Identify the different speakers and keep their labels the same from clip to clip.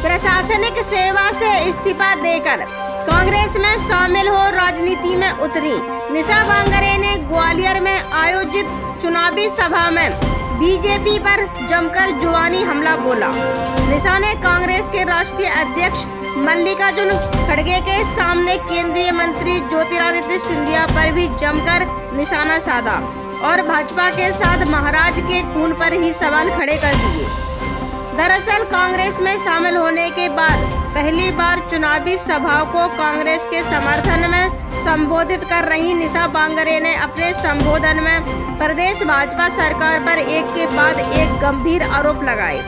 Speaker 1: प्रशासनिक सेवा से इस्तीफा देकर कांग्रेस में शामिल हो राजनीति में उतरी निशा बांगरे ने ग्वालियर में आयोजित चुनावी सभा में बीजेपी पर जमकर जुबानी हमला बोला। निशा ने कांग्रेस के राष्ट्रीय अध्यक्ष मल्लिकार्जुन खड़गे के सामने केंद्रीय मंत्री ज्योतिरादित्य सिंधिया पर भी जमकर निशाना साधा और भाजपा के साथ महाराज के खून पर ही सवाल खड़े कर दिए। दरअसल कांग्रेस में शामिल होने के बाद पहली बार चुनावी सभाओं को कांग्रेस के समर्थन में संबोधित कर रही निशा बांगरे ने अपने संबोधन में प्रदेश भाजपा सरकार पर एक के बाद एक गंभीर आरोप लगाए।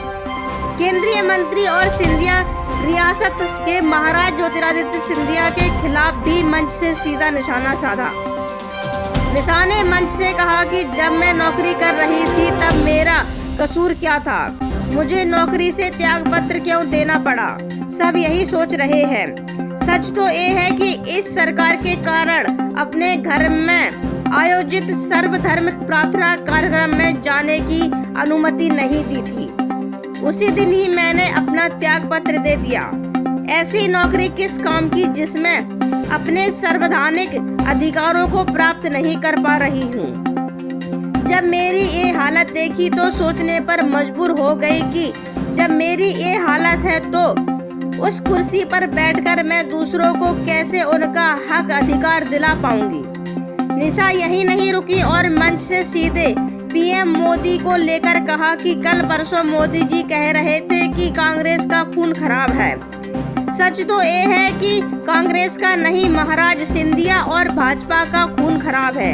Speaker 1: केंद्रीय मंत्री और सिंधिया रियासत के महाराज ज्योतिरादित्य सिंधिया के खिलाफ भी मंच से सीधा निशाना साधा। निशा ने मंच से कहा कि जब मैं नौकरी कर रही थी तब मेरा कसूर क्या था, मुझे नौकरी से त्याग पत्र क्यों देना पड़ा, सब यही सोच रहे हैं। सच तो ये है कि इस सरकार के कारण अपने घर में आयोजित सर्वधर्म प्रार्थना कार्यक्रम में जाने की अनुमति नहीं दी थी। उसी दिन ही मैंने अपना त्याग पत्र दे दिया। ऐसी नौकरी किस काम की जिसमें अपने संवैधानिक अधिकारों को प्राप्त नहीं कर पा रही हूँ। जब मेरी ये हालत देखी तो सोचने पर मजबूर हो गई कि जब मेरी ये हालत है तो उस कुर्सी पर बैठकर मैं दूसरों को कैसे उनका हक अधिकार दिला पाऊंगी। निशा यही नहीं रुकी और मंच से सीधे पीएम मोदी को लेकर कहा कि कल परसों मोदी जी कह रहे थे कि कांग्रेस का खून खराब है। सच तो ये है कि कांग्रेस का नहीं, महाराज सिंधिया और भाजपा का खून खराब है।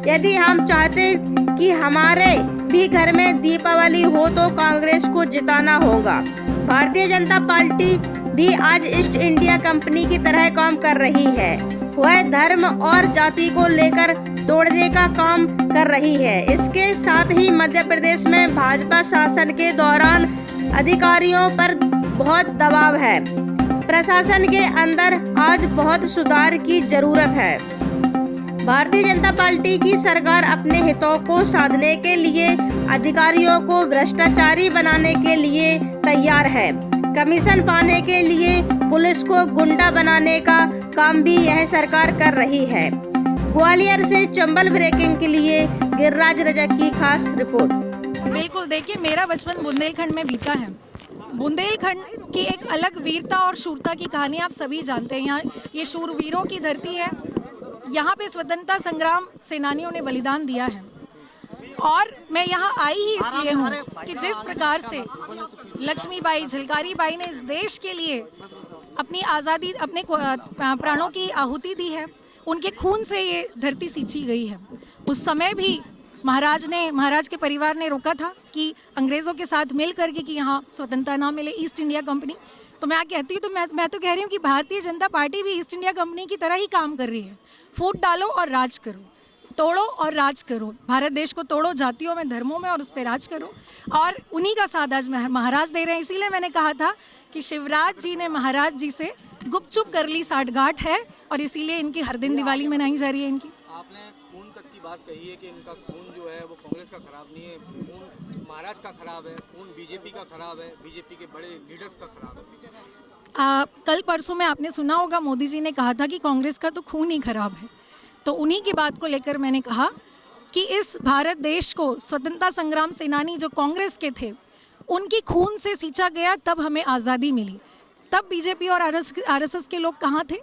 Speaker 1: यदि हम चाहते कि हमारे भी घर में दीपावली हो तो कांग्रेस को जिताना होगा। भारतीय जनता पार्टी भी आज ईस्ट इंडिया कंपनी की तरह काम कर रही है। वह धर्म और जाति को लेकर तोड़ने का काम कर रही है। इसके साथ ही मध्य प्रदेश में भाजपा शासन के दौरान अधिकारियों पर बहुत दबाव है। प्रशासन के अंदर आज बहुत सुधार की जरूरत है। भारतीय जनता पार्टी की सरकार अपने हितों को साधने के लिए अधिकारियों को भ्रष्टाचारी बनाने के लिए तैयार है। कमीशन पाने के लिए पुलिस को गुंडा बनाने का काम भी यह सरकार कर रही है। ग्वालियर से चंबल ब्रेकिंग के लिए गिरिराज रजक की खास रिपोर्ट।
Speaker 2: बिल्कुल, देखिए मेरा बचपन बुंदेलखंड में बीता है। बुंदेलखंड की एक अलग वीरता और शूरता की कहानी आप सभी जानते हैं। यहाँ ये शूरवीरों की धरती है। यहाँ पे स्वतंत्रता संग्राम सेनानियों ने बलिदान दिया है और मैं यहाँ आई ही इसलिए हूँ कि जिस प्रकार से लक्ष्मीबाई झलकारी बाई ने इस देश के लिए अपनी आज़ादी, अपने प्राणों की आहुति दी है, उनके खून से ये धरती सींची गई है। उस समय भी महाराज के परिवार ने रोका था कि अंग्रेज़ों के साथ मिल करके कि यहाँ स्वतंत्रता ना मिले, ईस्ट इंडिया कंपनी। तो मैं कहती हूँ, तो मैं तो कह रही हूँ कि भारतीय जनता पार्टी भी ईस्ट इंडिया कंपनी की तरह ही काम कर रही है। फूट डालो और राज करो, तोड़ो और राज करो, भारत देश को तोड़ो जातियों में, धर्मों में और उस पर राज करो। और उन्हीं का साथ आज महाराज दे रहे हैं। इसीलिए मैंने कहा था कि शिवराज जी ने महाराज जी से गुपचुप कर ली साठगांठ है और इसीलिए इनकी हर दिन दिवाली मनाई जा रही है। इनकी
Speaker 3: आपने खून तक की बात कही है कि इनका खून जो है वो कांग्रेस का खराब नहीं है, खून महाराज का खराब है, खून बीजेपी का खराब है, बीजेपी के बड़े लीडर्स का खराब है।
Speaker 2: कल परसों में आपने सुना होगा मोदी जी ने कहा था कि कांग्रेस का तो खून ही खराब है। तो उन्हीं की बात को लेकर मैंने कहा कि इस भारत देश को स्वतंत्रता संग्राम सेनानी जो कांग्रेस के थे उनकी खून से सींचा गया, तब हमें आज़ादी मिली। तब बीजेपी और आरएसएस के लोग कहाँ थे,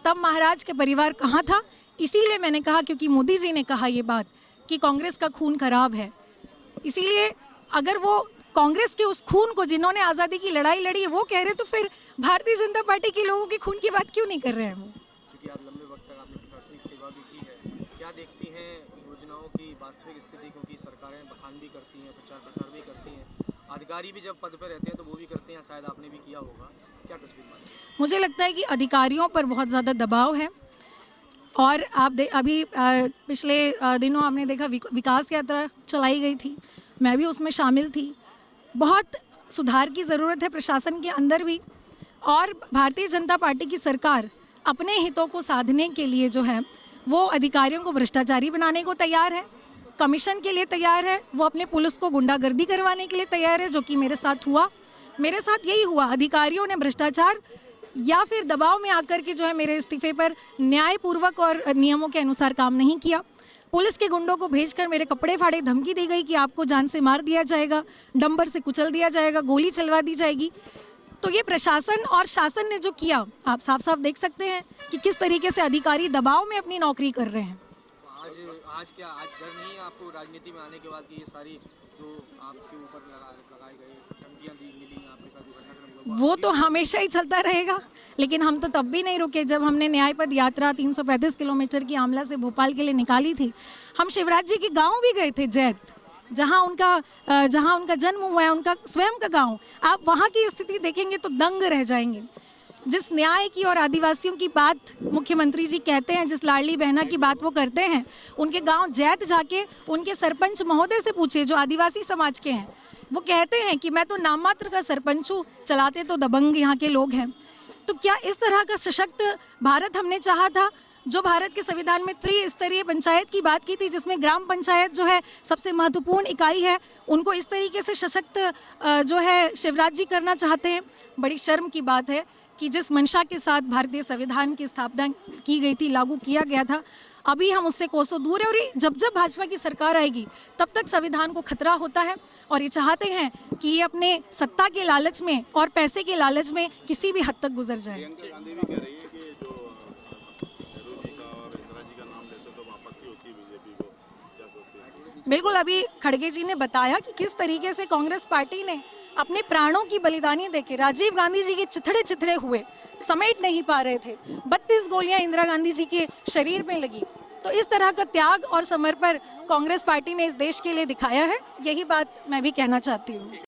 Speaker 2: तब महाराज के परिवार कहाँ था। इसीलिए मैंने कहा, क्योंकि मोदी जी ने कहा ये बात कि कांग्रेस का खून खराब है। इसीलिए अगर वो कांग्रेस के उस खून को, जिन्होंने आज़ादी की लड़ाई लड़ी है, वो कह रहे तो फिर भारतीय जनता पार्टी के लोगों के खून की बात क्यों नहीं कर रहे हैं वो।
Speaker 3: क्योंकि आप लंबे वक्त तक आपने प्रशासनिक सेवा भी की है, क्या देखती हैं योजनाओं की वास्तविक स्थिति, क्योंकि सरकारें बखान भी करती हैं, प्रचार प्रसार भी करती हैं, अधिकारी भी जब पद पर रहते हैं तो वो भी करते हैं, शायद आपने भी किया होगा, क्या तस्वीर मानते हैं?
Speaker 2: मुझे लगता है कि अधिकारियों पर बहुत ज़्यादा दबाव है और आप अभी पिछले दिनों आपने देखा विकास यात्रा चलाई गई थी, मैं भी उसमें शामिल थी। बहुत सुधार की ज़रूरत है प्रशासन के अंदर भी, और भारतीय जनता पार्टी की सरकार अपने हितों को साधने के लिए जो है वो अधिकारियों को भ्रष्टाचारी बनाने को तैयार है, कमीशन के लिए तैयार है, वो अपने पुलिस को गुंडागर्दी करवाने के लिए तैयार है, जो कि मेरे साथ हुआ। मेरे साथ यही हुआ, अधिकारियों ने भ्रष्टाचार या फिर दबाव में आकर के जो है मेरे इस्तीफे पर न्यायपूर्वक और नियमों के अनुसार काम नहीं किया। पुलिस के गुंडों को भेजकर मेरे कपड़े फाड़े, धमकी दी गई कि आपको जान से मार दिया जाएगा, डंपर से कुचल दिया जाएगा, गोली चलवा दी जाएगी। तो ये प्रशासन और शासन ने जो किया, आप साफ साफ देख सकते हैं कि किस तरीके से अधिकारी दबाव में अपनी नौकरी कर रहे हैं।
Speaker 3: आज डर नहीं है आपको राजनीति में आने के बाद कि ये सारी जो आपके ऊपर लगाए गए धमकियां मिली आपके साथ घटनाक्रम,
Speaker 2: वो तो हमेशा ही चलता रहेगा, लेकिन हम तो तब भी नहीं रुके जब हमने न्याय पद यात्रा 335 किलोमीटर की आमला से भोपाल के लिए निकाली थी। हम शिवराज जी के गांव भी गए थे, जैत, जहां उनका जन्म हुआ है, उनका स्वयं का गांव। आप वहां की स्थिति देखेंगे तो दंग रह जाएंगे। जिस न्याय की और आदिवासियों की बात मुख्यमंत्री जी कहते हैं, जिस लाडली बहना की बात वो करते हैं, उनके गांव जैत जाके उनके सरपंच महोदय से पूछे जो आदिवासी समाज के हैं, वो कहते हैं कि मैं तो नाम मात्र का सरपंच हूँ, चलाते तो दबंग यहाँ के लोग हैं। तो क्या इस तरह का सशक्त भारत हमने चाहा था? जो भारत के संविधान में त्रिस्तरीय पंचायत की बात की थी, जिसमें ग्राम पंचायत जो है सबसे महत्वपूर्ण इकाई है, उनको इस तरीके से सशक्त जो है शिवराज जी करना चाहते हैं। बड़ी शर्म की बात है कि जिस मंशा के साथ भारतीय संविधान की स्थापना की गई थी, लागू किया गया था, अभी हम उससे कोसों दूर है। और जब जब भाजपा की सरकार आएगी तब तक संविधान को खतरा होता है और ये चाहते हैं कि ये अपने सत्ता के लालच में और पैसे के लालच में किसी भी हद तक गुजर जाए।
Speaker 4: प्रियंका गांधी भी कह रही है कि जो नेहरू जी का और इंदिरा जी का नाम लेते तो आपत्ति होती है बीजेपी को, क्या सोचते हैं?
Speaker 2: बिल्कुल, अभी खड़गे जी ने बताया कि किस तरीके से कांग्रेस पार्टी ने अपने प्राणों की बलिदानी देके राजीव गांधी जी के चिथड़े हुए समेट नहीं पा रहे थे। 32 गोलियां इंदिरा गांधी जी के शरीर में लगी। तो इस तरह का त्याग और समर्पण कांग्रेस पार्टी ने इस देश के लिए दिखाया है, यही बात मैं भी कहना चाहती हूँ।